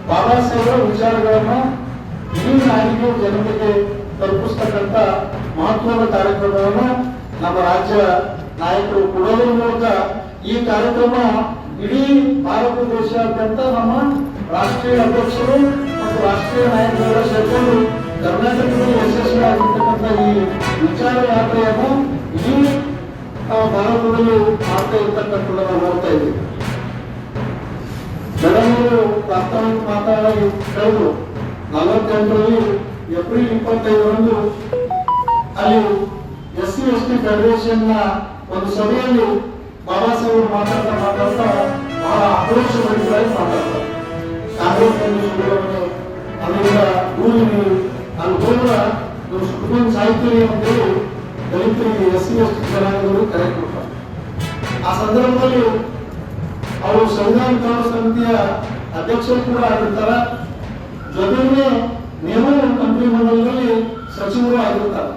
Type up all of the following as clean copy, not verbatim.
ಬಾಬಾ ಸಾಹೇಬರ ವಿಚಾರಗಳನ್ನ ಇಡೀ ನಾಡಿಗೆ ಜನತೆಗೆ ತಲುಪಿಸ್ತಕ್ಕಂಥ ಮಹತ್ವದ ಕಾರ್ಯಕ್ರಮವನ್ನು ನಮ್ಮ ರಾಜ್ಯ ನಾಯಕರು ಕೊಡೋದ್ರ ಮೂಲಕ ಈ ಕಾರ್ಯಕ್ರಮ ಇಡೀ ಭಾರತ ದೇಶಾದ್ಯಂತ ನಮ್ಮ ರಾಷ್ಟ್ರೀಯ ಅಧ್ಯಕ್ಷರು ಮತ್ತು ರಾಷ್ಟ್ರೀಯ ನಾಯಕರೆಲ್ಲ ಸೇರ್ಕೊಂಡು ಕರ್ನಾಟಕದಲ್ಲಿ ಯಶಸ್ವಿಯಾಗಿರ್ತಕ್ಕಂಥ ಈ ವಿಚಾರ ಯಾತ್ರೆಯನ್ನು ಇಡೀ ಭಾರತದಲ್ಲಿ ಮಾಡ್ತಾ ಇರ್ತಕ್ಕಂಥದ್ದನ್ನು ನೋಡ್ತಾ ಇದ್ದೀವಿ. ಬೆಳಗಾವಿಯವರು ಪ್ರಾಸ್ತಾವಿಕ ಮಾತಾಡಿ ಹೇಳಿದ್ರು 48ರಲ್ಲಿ ಏಪ್ರಿಲ್ 25ರಂದು ಅಲ್ಲಿ SC ST ಫೆಡರೇಷನ್ ನ ಒಂದು ಸಭೆಯಲ್ಲಿ ಬಾಬಾ ಸಾಹೇಬ್ ಮಾತಾಡ್ತಾ ಬಹಳ ಆಕ್ರೋಶಭರಿತರಾಗಿ ಮಾತಾಡ್ತಾರೆ. ಕಾಂಗ್ರೆಸ್ ಸುಧಾರಣೆ ಅಲ್ಲಿಂದ ದೂರಿ ಅಲ್ಲಿ ಹೋದ್ರ ನೀವು ಸುಟ್ಕೊಂಡು ಸಾಯ್ತೀರಿ ಅಂತೇಳಿ ದಲಿತರಿಗೆ SC ST ಜನಾಂಗಗಳು ಕರೆ ಕೊಡ್ತಾರೆ. ಆ ಸಂದರ್ಭದಲ್ಲಿ ಅವರು ಸಂವಿಧಾನ ಕಾನೂನು ಸಮಿತಿಯ ಅಧ್ಯಕ್ಷರು ಕೂಡ ಆಗಿರ್ತಾರ, ಜೊತೆಗೆ ನಿಯಮ ಮಂತ್ರಿ ಮಂಡಲದಲ್ಲಿ ಸಚಿವರು ಆಗಿರ್ತಾರೆ.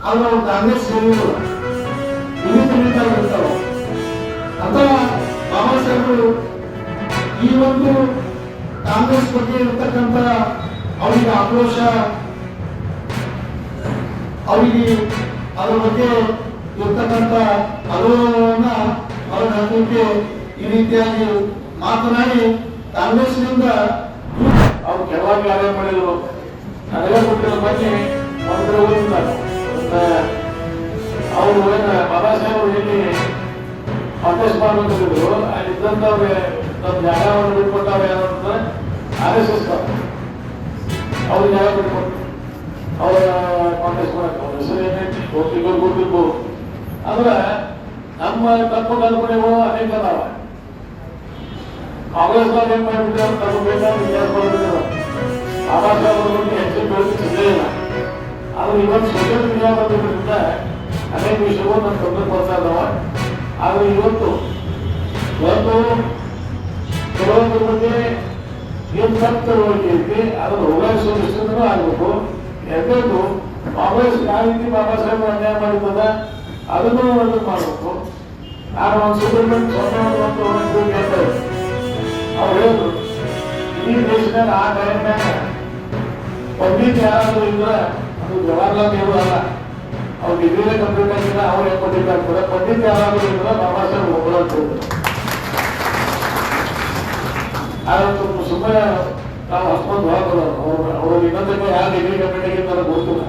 ಆದ್ರೆ ಅವರು ಕಾಂಗ್ರೆಸ್ ಸೇರಿದ್ರು ಆಗಿರ್ತಾವ ಅಂತ ಬಾಬಾ ಸಾಹೇಬರು ಈ ಒಂದು ಕಾಂಗ್ರೆಸ್ ಬಗ್ಗೆ ಇರ್ತಕ್ಕಂಥ ಅವರಿಗೆ ಆಕ್ರೋಶ, ಅವರಿಗೆ ಅದರ ಬಗ್ಗೆ ಇರ್ತಕ್ಕಂಥ ಅನುಭವವನ್ನ ಅವರ ಹಾಕಲಿಕ್ಕೆ ಈ ರೀತಿಯಾಗಿ ಮಾತನಾಡಿ ಕಾಂಗ್ರೆಸ್ನಿಂದ ಅವ್ರು ಕೆಲವಾಗಿ ಆದಾಯ ಮಾಡಿದ್ರು. ಅದೆಲ್ಲ ಕೊಟ್ಟಿರೋ ಬಗ್ಗೆ ಒಂದು ಅವರು ಬಾಬಾ ಸಾಹೇಬರು ಇಲ್ಲಿ ಕಾಂಗ್ರೆಸ್ ಮಾಡ್ಬೇಕಿದ್ರು. ಅಲ್ಲಿದ್ದಂಥವ್ರೆ ನಮ್ಮ ಜಾಗವನ್ನು ಬಿಟ್ಕೊಟ್ಟವ್ರೆ ಯಾರು RSS ಅವ್ರು ಜಾಗ ಬಿಟ್ಕೊಟ್ಟು ಅವರ ಕಾಂಗ್ರೆಸ್ ಮಾಡಕ್ಕೆ ಅವ್ರ ಹೆಸರು ಏನೈತಿ ಗೊತ್ತಿರ್ಬೋದು. ಅಂದ್ರೆ ನಮ್ಮ ತಪ್ಪು ಕಲ್ಪನೆಗಳು ಅನೇಕ ಅದಾವ. ಕಾಂಗ್ರೆಸ್ನಾಗ ಏನ್ ಮಾಡಿಬಿಟ್ಟು ತಮ್ಮ ಬೇಕಾದ ವಿಚಾರ ಮಾಡ್ಬಿಟ್ಟಿಲ್ಲ. ಬಾಬಾ ಸಾಹೇಬರ ಬಗ್ಗೆ ಹೆಚ್ಚಿನ ಬೆಳಕು ಸಿಗಲೇ ಇಲ್ಲ. ಆದ್ರೆ ಇವತ್ತು ಸೋಷಿಯಲ್ ಮೀಡಿಯಾ ಬಂದಿದ್ದರಿಂದ ಅನೇಕ ವಿಷಯಗಳು ನನ್ನ ತೊಂದರೆ ಬರ್ತಾ ಇದಾವ. ಆದ್ರೆ ಇವತ್ತು ಕೆಲವೊಂದ್ರ ಬಗ್ಗೆ ಏನ್ ತಪ್ಪು ತಿಳುವಳಿಕೆ ಐತಿ ಅದನ್ನು ಹೋಗಾಯಿಸೋ ದೃಷ್ಟಿಯಿಂದನೂ ಆಗ್ಬೇಕು. ಎರಡನೇದು ಕಾಂಗ್ರೆಸ್ ಯಾವ ರೀತಿ ಬಾಬಾ ಸಾಹೇಬ್ ಅನ್ಯಾಯ ಮಾಡಿದ್ದದ ಅದನ್ನು ಇದು ಮಾಡಬೇಕು. ನಾನು ಒಂದು ಸುಬ್ರಹ್ಮಣ್ಯ ಸ್ವಾಮಿ ಅವ್ರು ಹೇಳಿದ್ರು, ಇಡೀ ದೇಶದಾಗ ಆ ಟೈಮ್ನಾಗ ಪಂಡಿತ್ ಯಾರಾದ್ರೂ ಇದ್ರೆ ಅದು ಜವಾಹರ್ಲಾಲ್ ನೆಹರು ಅಲ್ಲ, ಅವ್ರು ಡಿಗ್ರಿನೇ ಕಂಪ್ಲೀಟ್ ಆಗಿಲ್ಲ, ಅವ್ರು ಏನ್ ಪಂಡಿತ್ ಆಗ್ತಾರೆ. ಪಂಡಿತ್ ಯಾರಾದ್ರೂ ಇದ್ರೆ ಬಾಬಾ ಸಾಹೇಬ್ ಒಬ್ಬರು ಅಂತ ಹೇಳಿದ್ರು. ಸುಮ್ಮನೆ ನಾವು ಅಷ್ಟೊಂದು ಹೊರಬರೋದು ಅವ್ರು ಇನ್ನೊಂದಕ್ಕೆ ಯಾವ ಡಿಗ್ರಿ ಕಂಪ್ಲೀಟ್ ಆಗಿರ್ತಾರೆ ಗೊತ್ತಿಲ್ಲ.